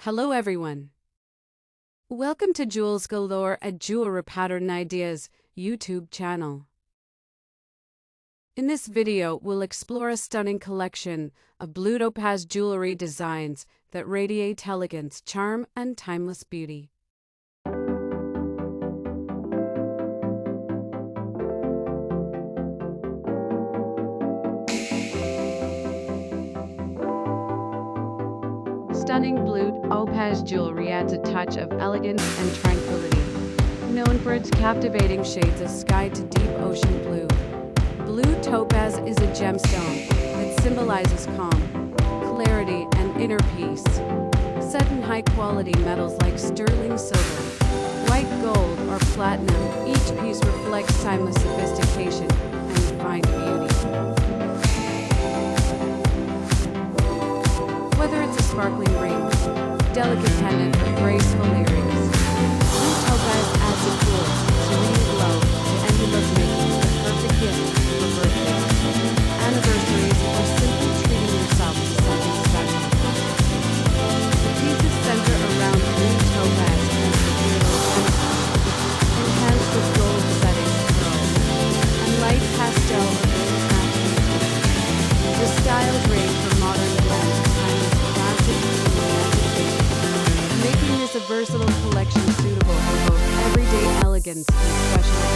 Hello everyone. Welcome to Jewels Galore at Jewelry Pattern Ideas YouTube channel. In this video, we'll explore a stunning collection of blue topaz jewelry designs that radiate elegance, charm, and timeless beauty. Stunning blue topaz jewelry adds a touch of elegance and tranquility. Known for its captivating shades of sky to deep ocean blue, blue topaz is a gemstone that symbolizes calm, clarity, and inner peace. Set in high-quality metals like sterling silver, white gold, or platinum, each piece reflects timeless sophistication and refined beauty. Whether it's a sparkling ring, delicate pendant, or graceful earrings, blue topaz adds a cool, serene glow to any look, making it the perfect gift for birthdays, anniversaries, or simply treating yourself to something special. The pieces center around blue topaz and halo gemstones, enhanced with gold setting pearls, and light pastel or blue accents. The styles range from modern blends to timeless classic to romantic pieces, making this a versatile collection suitable for both everyday elegance and special